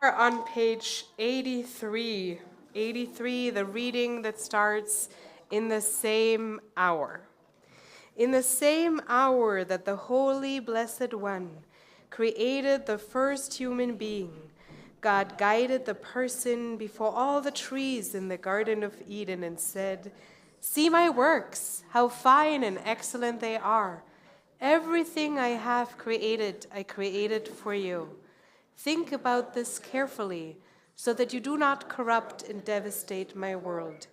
We're on page 83. 83, the reading that starts in the same hour. In the same hour that the Holy Blessed One created the first human being, God guided the person before all the trees in the Garden of Eden and said, "See my works, how fine and excellent they are. Everything I have created, I created for you. Think about this carefully, so that you do not corrupt and devastate my world.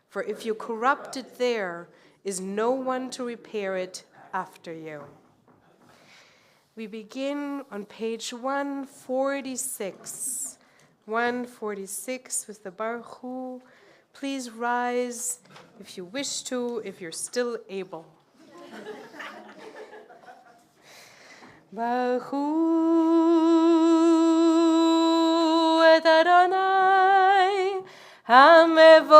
For if you corrupt it, there is no one to repair it after you." We begin on page 146. 146 with the Baruch Hu. Please rise if you wish to, if you're still able. Baruch Hu et Adonai HaMevorach.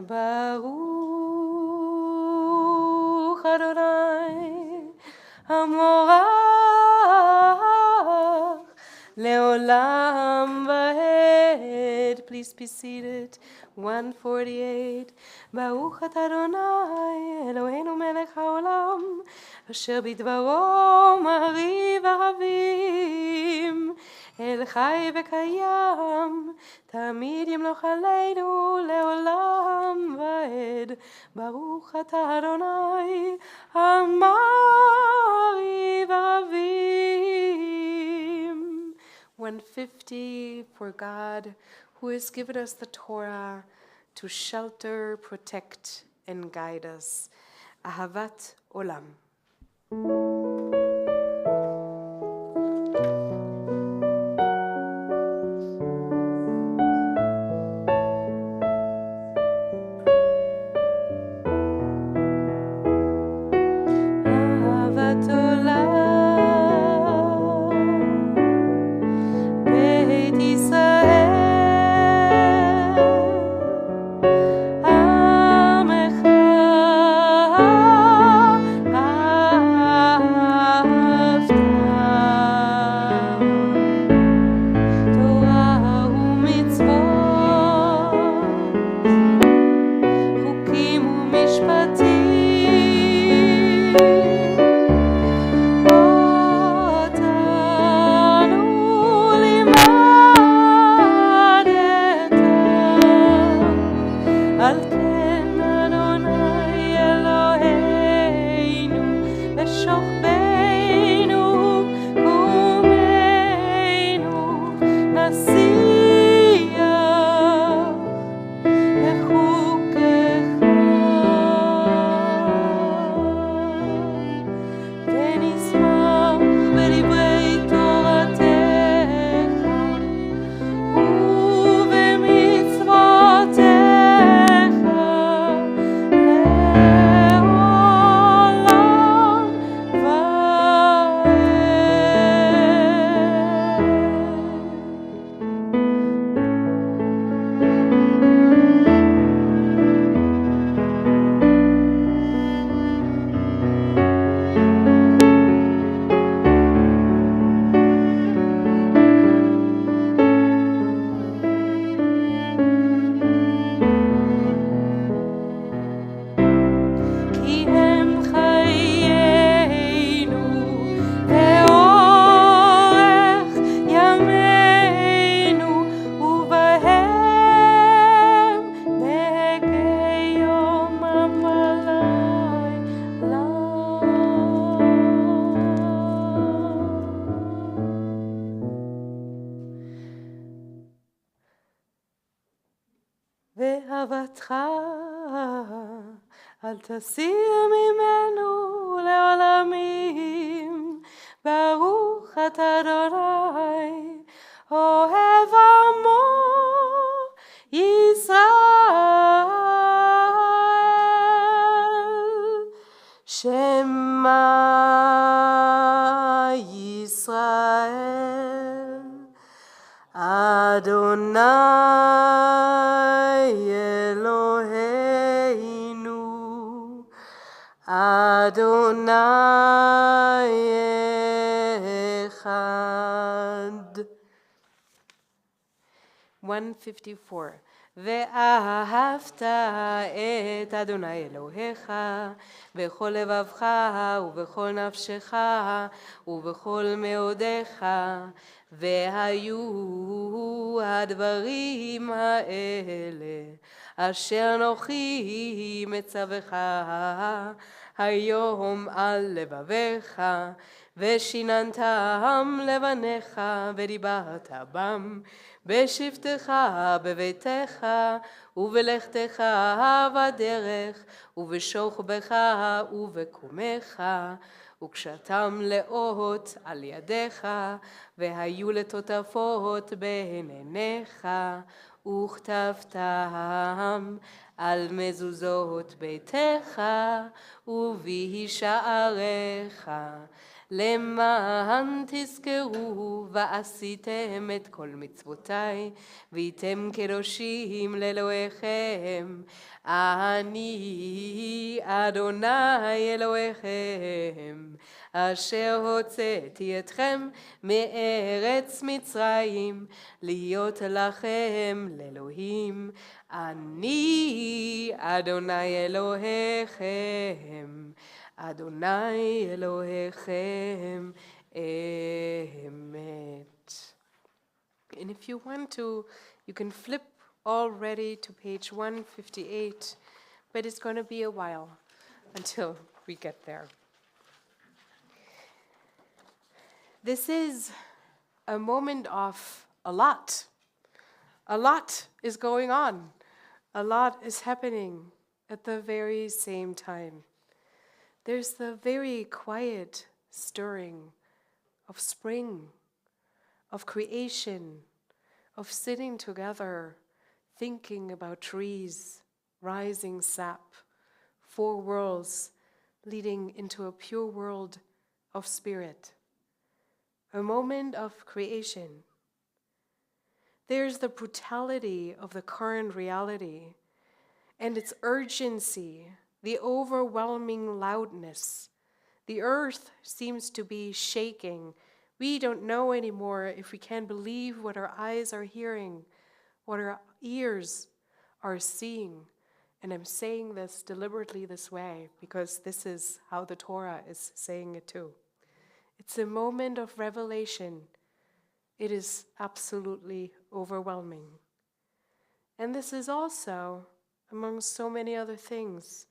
Baruch Adonai HaMorach Leolam Vaed. Please be seated. 148. Baruch atah Adonai Eloheinu melech haolam asher bidvaro ma'ariv ahavim el chai v'kayam tamid yimloch aleinu leolam vaed. Baruch atah Adonai ha'ma'ariv ahavim. 150, for God, who has given us the Torah to shelter, protect, and guide us. Ahavat Olam. Ahavat Olam. Beit Yisrael. Amecha. אל תסיר ממנו לעולמים, ברוך אתה אדוני, אוהב עמו ישראל. שמע ישראל, אדוני אלוהינו, אדוני אחד. 154. ואהבת את אדוני אלוהיך בכל לבבך ובכל נפשך ובכל מאודיך, והיו הדברים האלה אשר אנוכי מצווך היום על לבביך, ושיננתם לבניך ודיברת בם בשבתך בביתך ובלכתך בדרך ובשוכבך ובקומך, וקשתם לאות על ידיך, והיו לטוטפות בין עיניך, וכתבתם על מזוזות ביתך ובשעריך, למען תזכרו ועשיתם את כל מצוותיי, והייתם קדושים לאלוהיכם. אני אדוני אלוהיכם, אשר הוצאתי אתכם מארץ מצרים, להיות לכם לאלוהים. אני אדוני אלוהיכם, אדוני אלוהיכם אמת. And if you want to, you can flip already to page 158, but it's going to be a while until we get there. This is a moment of a lot. A lot is going on. A lot is happening at the very same time. There's the very quiet stirring of spring, of creation, of sitting together, thinking about trees, rising sap, four worlds leading into a pure world of spirit. A moment of creation. There's the brutality of the current reality and its urgency, the overwhelming loudness. The earth seems to be shaking. We don't know anymore if we can believe what our eyes are hearing, what our ears are seeing. And I'm saying this deliberately this way because this is how the Torah is saying it too. It's a moment of revelation. It is absolutely overwhelming. And this is also, among so many other things,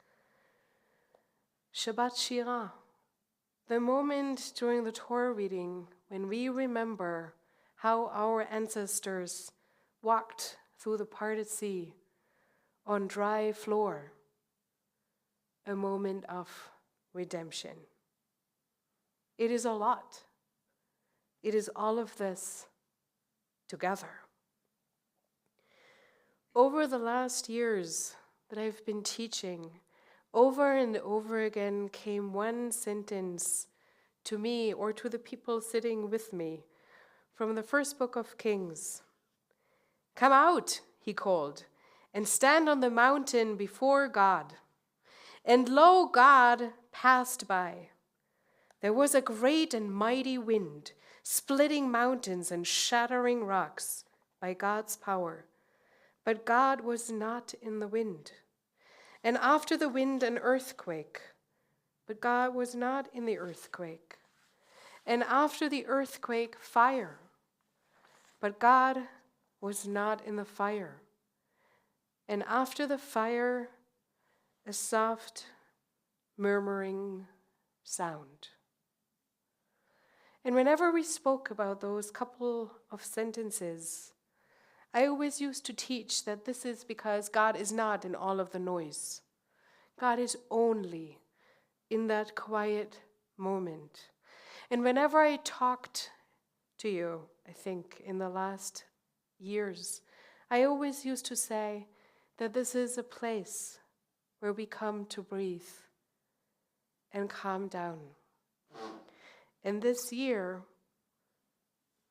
Shabbat Shirah, the moment during the Torah reading when we remember how our ancestors walked through the parted sea on dry floor, a moment of redemption. It is a lot. It is all of this together. Over the last years that I've been teaching, over and over again came one sentence to me or to the people sitting with me from the first book of Kings. Come out, he called, and stand on the mountain before God. And lo, God passed by. There was a great and mighty wind, splitting mountains and shattering rocks by God's power. But God was not in the wind. And after the wind, an earthquake. But God was not in the earthquake. And after the earthquake, fire. But God was not in the fire. And after the fire, a soft, murmuring sound. And whenever we spoke about those couple of sentences, I always used to teach that this is because God is not in all of the noise. God is only in that quiet moment. And whenever I talked to you, I think in the last years, I always used to say that this is a place where we come to breathe and calm down. And this year,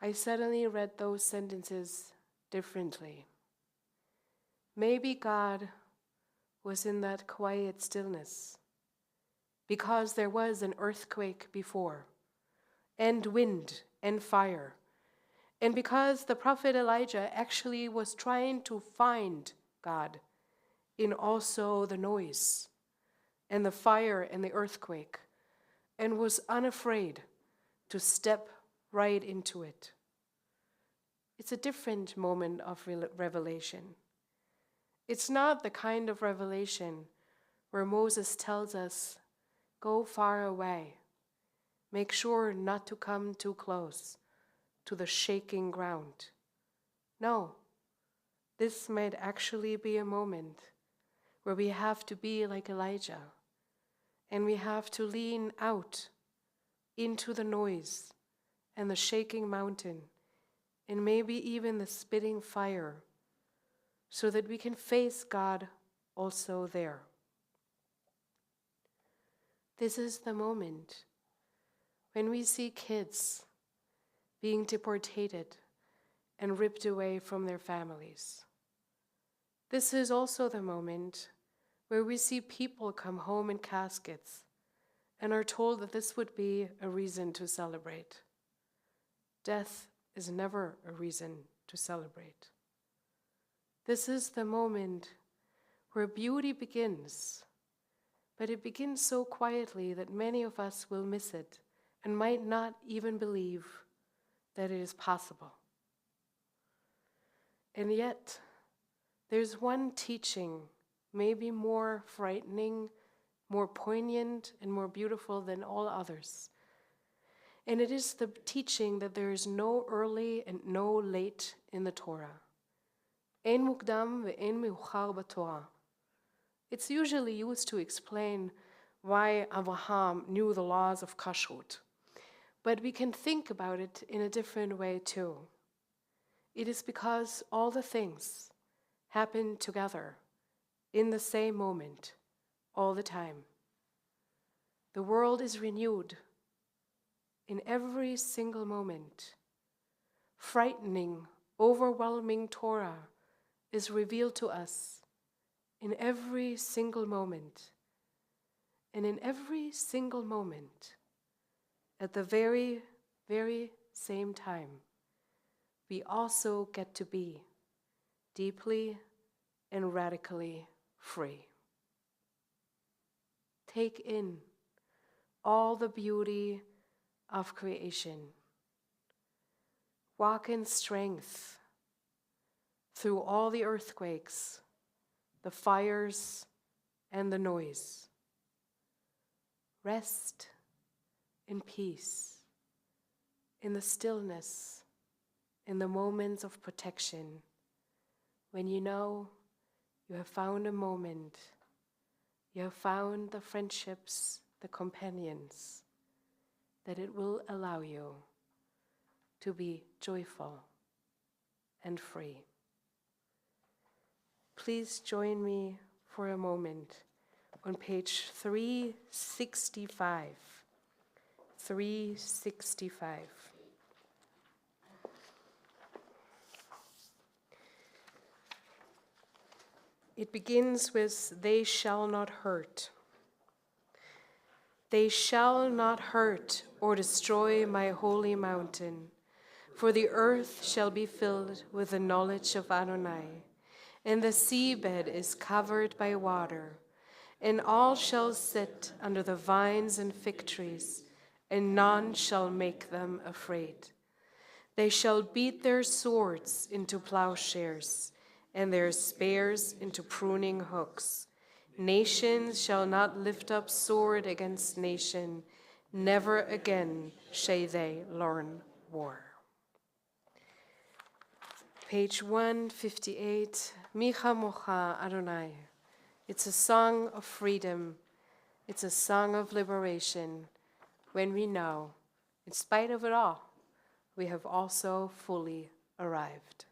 I suddenly read those sentences differently. Maybe God was in that quiet stillness because there was an earthquake before, and wind and fire, and because the prophet Elijah actually was trying to find God in also the noise and the fire and the earthquake, and was unafraid to step right into it. It's a different moment of revelation. It's not the kind of revelation where Moses tells us, go far away, make sure not to come too close to the shaking ground. No, this might actually be a moment where we have to be like Elijah, and we have to lean out into the noise and the shaking mountain, and maybe even the spitting fire, so that we can face God also there. This is the moment when we see kids being deported and ripped away from their families. This is also the moment where we see people come home in caskets and are told that this would be a reason to celebrate. Death is never a reason to celebrate. This is the moment where beauty begins, but it begins so quietly that many of us will miss it and might not even believe that it is possible. And yet, there's one teaching, maybe more frightening, more poignant, and more beautiful than all others. And it is the teaching that there is no early and no late in the Torah. Ein mukdam ve'ein meuchar b'Torah. It's usually used to explain why Abraham knew the laws of kashrut. But we can think about it in a different way too. It is because all the things happen together in the same moment, all the time. The world is renewed in every single moment. Frightening, overwhelming Torah is revealed to us in every single moment. And in every single moment, at the very, very same time, we also get to be deeply and radically free. Take in all the beauty of creation. Walk in strength through all the earthquakes, the fires, and the noise. Rest in peace, in the stillness, in the moments of protection, when you know you have found a moment, you have found the friendships, the companions, that it will allow you to be joyful and free. Please join me for a moment on page 365. 365. It begins with, they shall not hurt. They shall not hurt or destroy my holy mountain, for the earth shall be filled with the knowledge of Adonai, and the seabed is covered by water, and all shall sit under the vines and fig trees, and none shall make them afraid. They shall beat their swords into plowshares, and their spears into pruning hooks. Nations shall not lift up sword against nation, never again shall they learn war. Page 158, Micha Mocha Adonai. It's a song of freedom. It's a song of liberation when we know, in spite of it all, we have also fully arrived.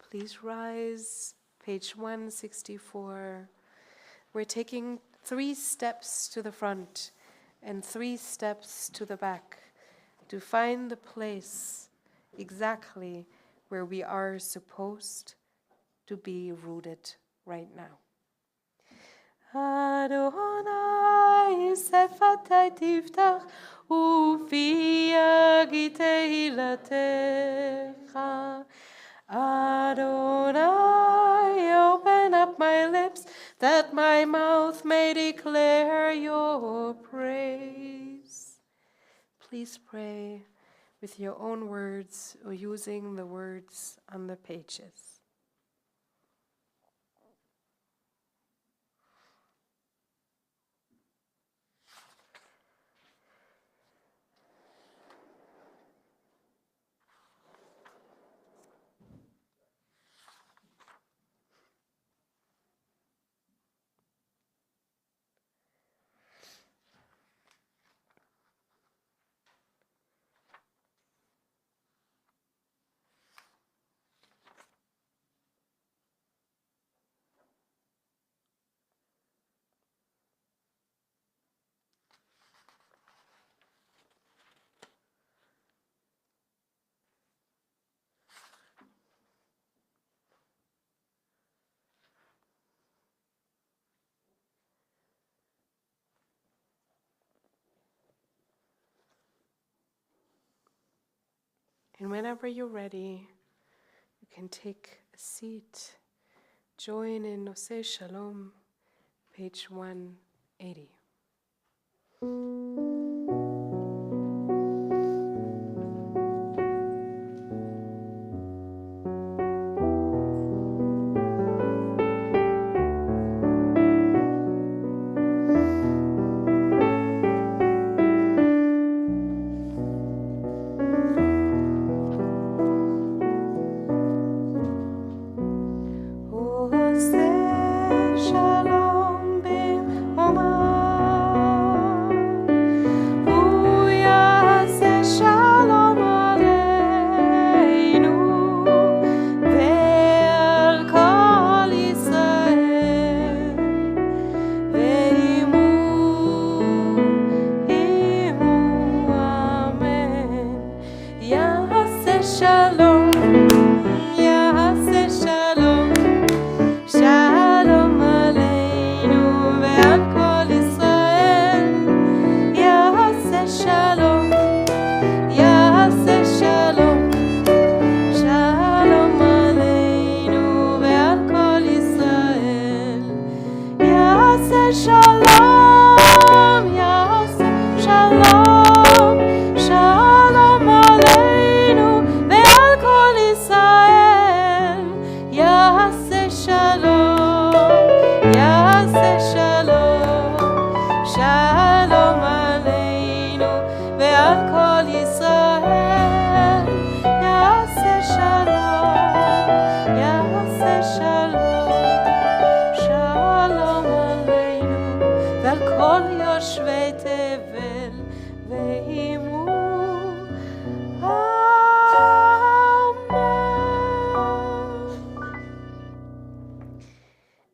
Please rise, page 164. We're taking 3 steps to the front and 3 steps to the back to find the place exactly where we are supposed to be rooted right now. Adonai sefatai tiftach ufi yagi tehilatecha. Adonai, open up my lips that my mouth may declare your praise. Please pray with your own words or using the words on the pages. And whenever you're ready, you can take a seat. Join in Nose Shalom, page 180.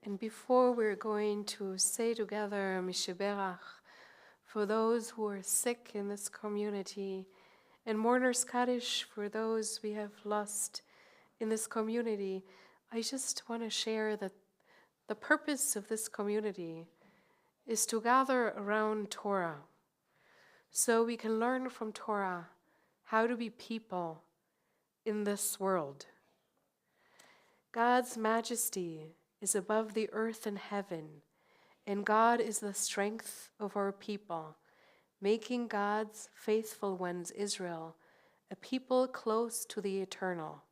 And before we're going to say together Misheberach for those who are sick in this community, and Mourners Kaddish for those we have lost in this community, I just want to share that the purpose of this community is to gather around Torah so we can learn from Torah how to be people in this world. God's majesty is above the earth and heaven, and God is the strength of our people, making God's faithful ones, Israel, a people close to the eternal.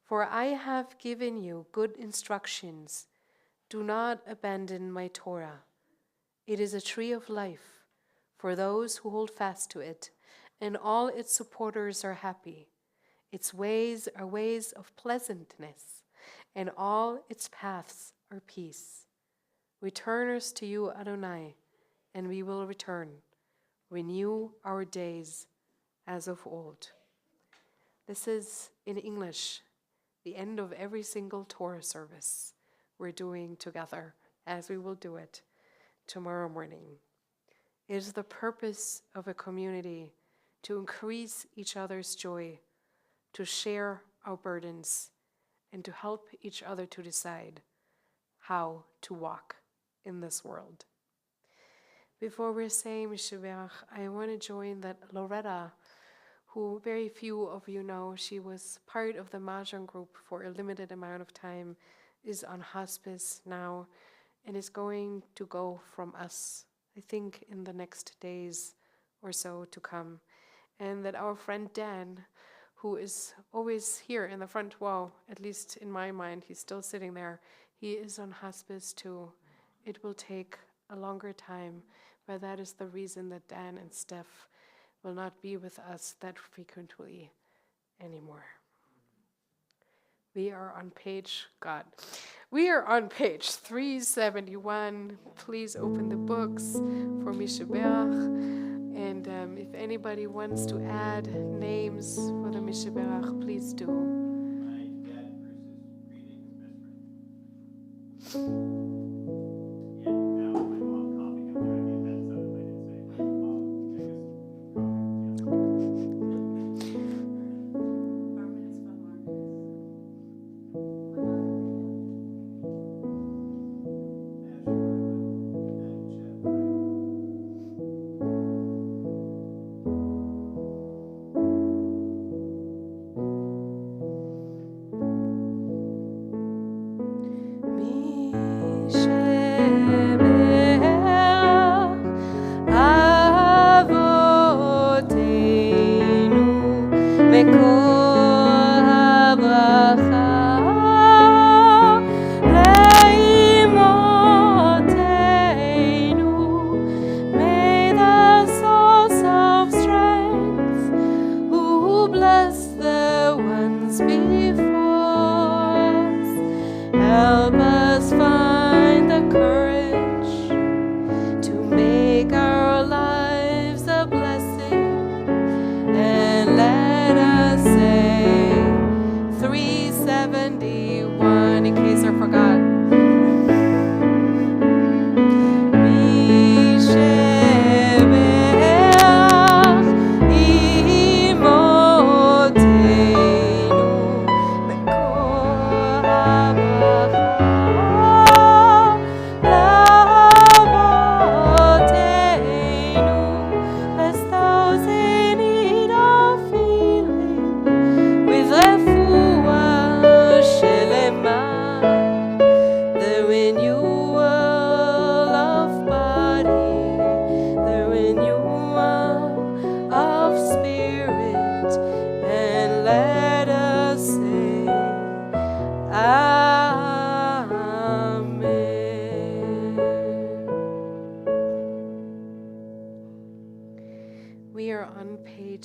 For I have given you good instructions. Do not abandon my Torah. It is a tree of life for those who hold fast to it, and all its supporters are happy. Its ways are ways of pleasantness, and all its paths are peace. Return us to you, Adonai, and we will return. Renew our days as of old. This is, in English, the end of every single Torah service we're doing together, as we will do it tomorrow morning. It is the purpose of a community to increase each other's joy, to share our burdens, and to help each other to decide how to walk in this world. Before we're saying Misheberach, I want to join that Loretta, who very few of you know, she was part of the Mahjong group for a limited amount of time, is on hospice now, and is going to go from us, I think, in the next days or so to come. And that our friend Dan, who is always here in the front row, at least in my mind, he's still sitting there, he is on hospice too. It will take a longer time, but that is the reason that Dan and Steph will not be with us that frequently anymore. We are on page 371. Please open the books for Misheberach. And if anybody wants to add names for the Misheberach, please do. My dad versus reading his best friend. And now my mom coughing up there. I'd be offensive if I didn't say my mom, biggest coughing together.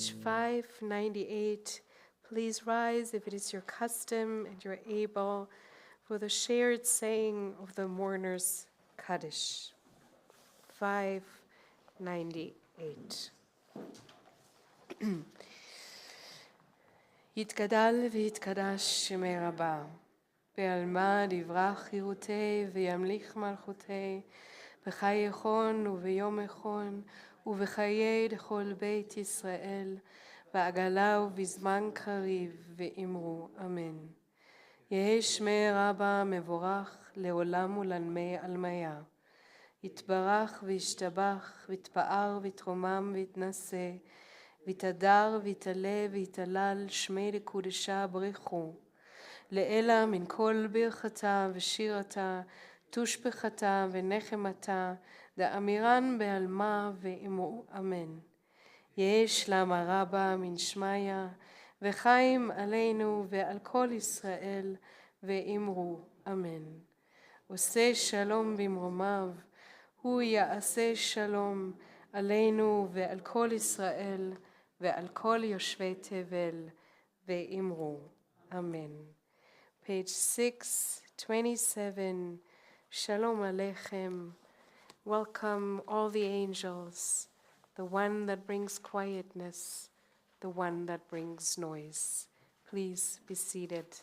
page 598. Please rise if it is your custom and you're able for the shared saying of the mourner's Kaddish. 598. יתגדל ויתקדש שמי רבה, בעלמא יברח חירותי וימליך מלכותי, בחי יכון וביום יכון, ובחיי דכל בית ישראל, בעגלה ובזמן קריב, ואמרו אמן. יהי שמי רבה מבורך לעולם ולעלמי עלמיה. יתברך וישתבח, ויתפאר ויתרומם ויתנשא, ויתהדר ויתעלה ויתהלל שמי לקודשה ברכו. לאלה מן כל ברכתה ושירתה, תושבחתה ונחמתה, דאמירן בעלמה ואמרו אמן. יש למה רבה מן שמיה, וחיים עלינו ועל כל ישראל, ואמרו אמן. עושה שלום במרומיו, הוא יעשה שלום עלינו ועל כל ישראל, ועל כל יושבי תבל, ואמרו אמן. Page 627, Shalom Aleichem. Welcome all the angels, the one that brings quietness, the one that brings noise. Please be seated.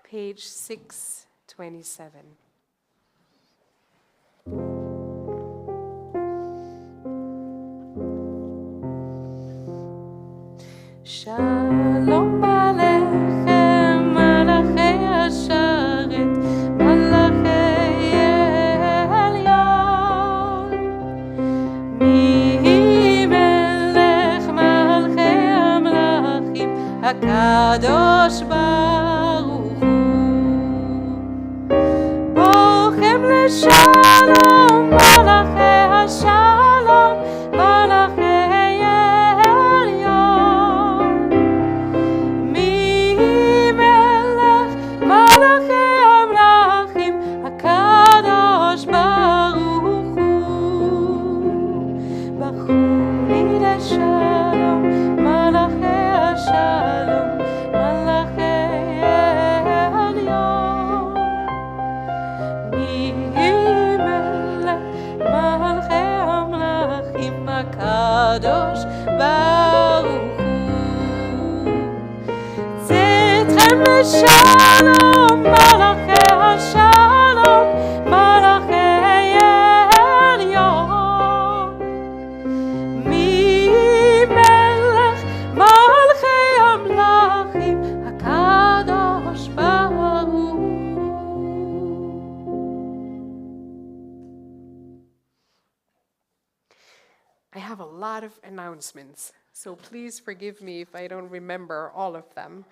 Page 627. Shalom Aleichem, Malachei Asharet, Malachei Elyon. Mi melech Malchei Amlachim, HaKadosh Baruch Hu. Bochem leShalom, Malachei Ashalom, Malachei Elyon. Mi melech Malachei Amlachim, HaKadosh Baruch Hu. Bachuli leShalom, Malachei Ashalom, Malachei Elyon. Mi melech Malachei Amlachim, HaKadosh Baruch Hu. Tzedchem leShalom, Malachei Ashalom, Malachei Elyon. Mi melech Malachei Amlachim, HaKadosh Baruch Hu. I have a lot of announcements, so please forgive me if I don't remember all of them.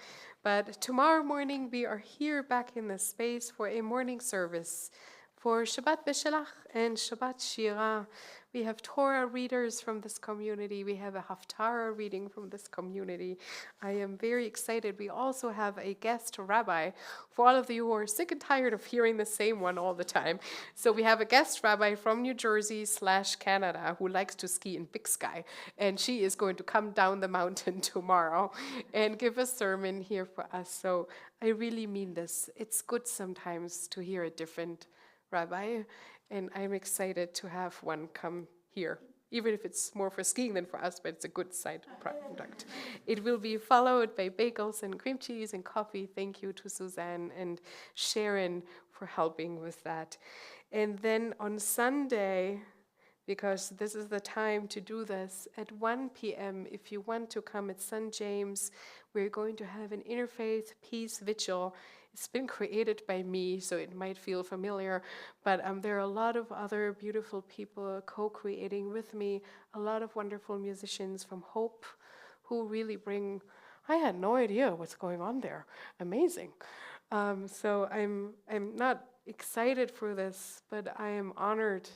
But tomorrow morning we are here back in the space for a morning service for Shabbat B'Shalach and Shabbat Shira. We have Torah readers from this community. We have a Haftarah reading from this community. I am very excited. We also have a guest rabbi for all of you who are sick and tired of hearing the same one all the time. So we have a guest rabbi from New Jersey/Canada who likes to ski in Big Sky. And she is going to come down the mountain tomorrow and give a sermon here for us. So I really mean this. It's good sometimes to hear a different rabbi, and I'm excited to have one come here, even if it's more for skiing than for us, but it's a good side product. It will be followed by bagels and cream cheese and coffee. Thank you to Suzanne and Sharon for helping with that. And then on Sunday, because this is the time to do this, at 1 p.m., if you want to come at St. James, we're going to have an interfaith peace vigil. It's been created by me, so it might feel familiar, but there are a lot of other beautiful people co-creating with me, a lot of wonderful musicians from Hope who really bring, I had no idea what's going on there. Amazing. So I'm not excited for this, but I am honored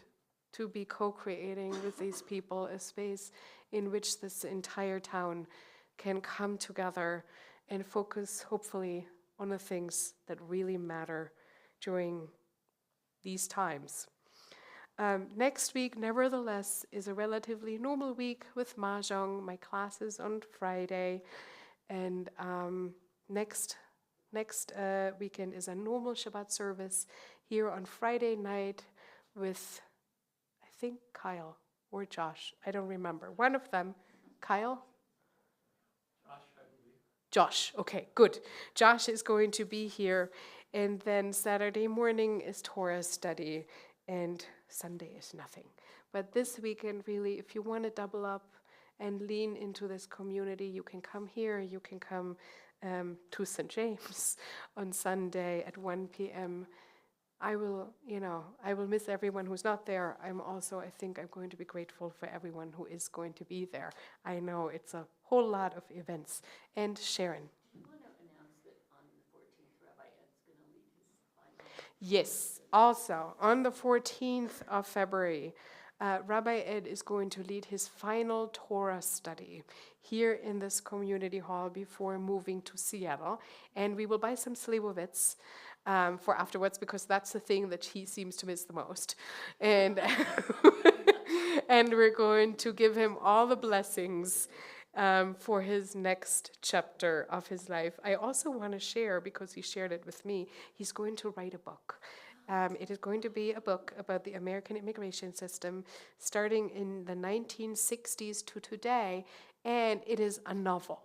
to be co-creating with these people a space in which this entire town can come together and focus, hopefully, on the things that really matter during these times. Next week, nevertheless, is a relatively normal week with Mahjong. My class is on Friday, and next weekend is a normal Shabbat service here on Friday night with, I think, Kyle or Josh. I don't remember. One of them. Kyle? Josh, okay, good. Josh is going to be here, and then Saturday morning is Torah study, and Sunday is nothing. But this weekend, really, if you want to double up and lean into this community, you can come here, you can come to St. James on Sunday at 1 p.m. I will miss everyone who's not there. I think I'm going to be grateful for everyone who is going to be there. I know it's a whole lot of events. And Sharon. You want to announce that on the 14th, Rabbi Ed's going to lead his final? Yes, also on the 14th of February, Rabbi Ed is going to lead his final Torah study here in this community hall before moving to Seattle. And we will buy some slivovitz for afterwards, because that's the thing that he seems to miss the most. And, and we're going to give him all the blessings for his next chapter of his life. I also want to share, because he shared it with me, he's going to write a book. It is going to be a book about the American immigration system starting in the 1960s to today, and it is a novel.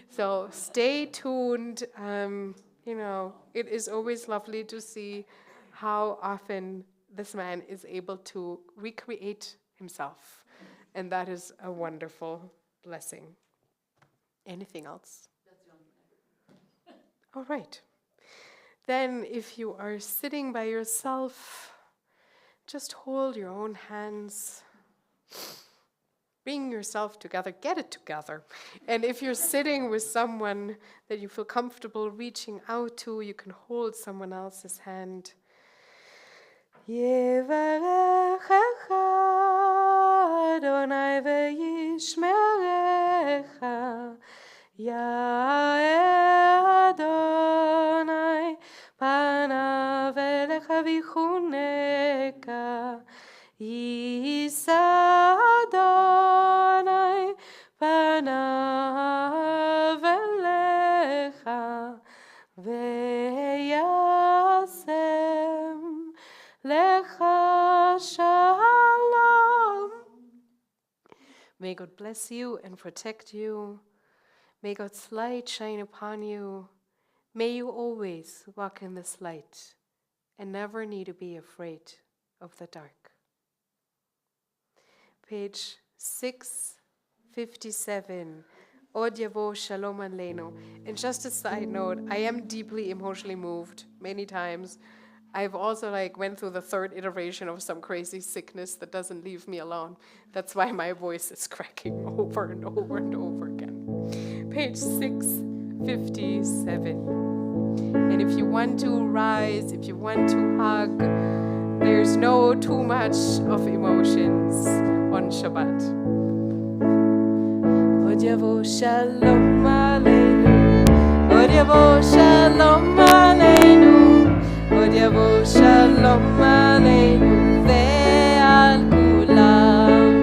So stay tuned. It is always lovely to see how often this man is able to recreate himself, and that is a wonderful blessing. Anything else? That's the only thing I heard. All right. Then if you are sitting by yourself, just hold your own hands. Bring yourself together, get it together. And if you're sitting with someone that you feel comfortable reaching out to, you can hold someone else's hand. Yevarechecha Adonai ve'yishmerecha, Ya'er Adonai panav elecha v'chuneka, Yisa Adonai panav elecha ve'yasem lecha shalom. May God bless you and protect you. May God's light shine upon you. May you always walk in this light and never need to be afraid of the dark. Page 657, Od Yavo Shalom Aleinu. And just a side note, I am deeply emotionally moved many times. I've also went through the third iteration of some crazy sickness that doesn't leave me alone. That's why my voice is cracking over and over and over again. Page 657. And if you want to rise, if you want to hug, there's no too much of emotions on Shabbat. Od Yavo Shalom Aleinu, Od Yavo Shalom Aleinu, Od Yavo Shalom Aleinu ve'al kulam.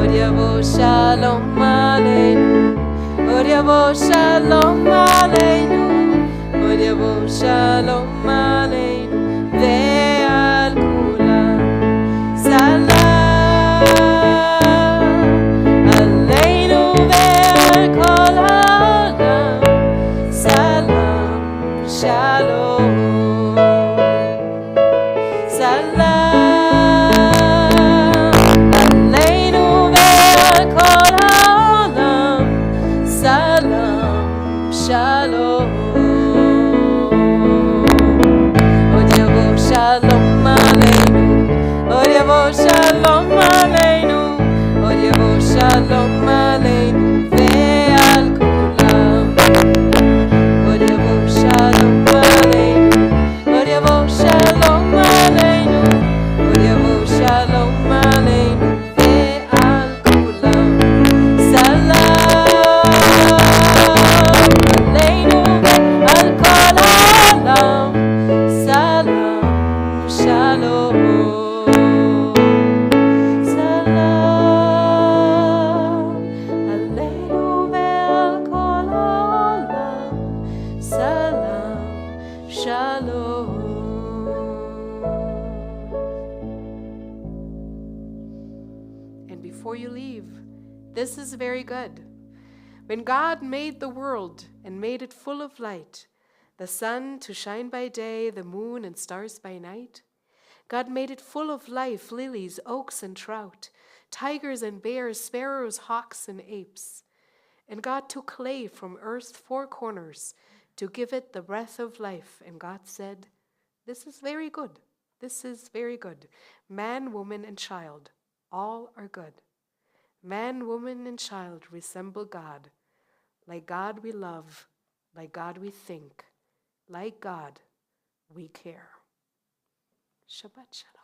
Od Yavo Shalom Aleinu, Od Yavo Shalom Aleinu, Od Yavo Shalom Aleinu ve'al kulam. Salam Aleinu ve'al kol ha'olam. Salam Shalom. Salam Aleinu ve'al kol ha'olam. Salam Shalom. Od Yavo Shalom Aleinu, Od Yavo Shalom Aleinu, Od Yavo Shalom Aleinu ve'al kulam. Od Yavo Shalom Aleinu, Od Yavo Shalom Aleinu, Od Yavo Shalom Aleinu ve'al kulam. Salam Aleinu ve'al kol ha'olam. Salam Shalom. before you leave. This is very good. When God made the world and made it full of light, the sun to shine by day, the moon and stars by night, God made it full of life, lilies, oaks and trout, tigers and bears, sparrows, hawks and apes. And God took clay from earth's four corners to give it the breath of life. And God said, "This is very good. This is very good. Man, woman, and child, all are good. Man, woman, and child resemble God. Like God we love, like God we think, like God we care." Shabbat Shalom.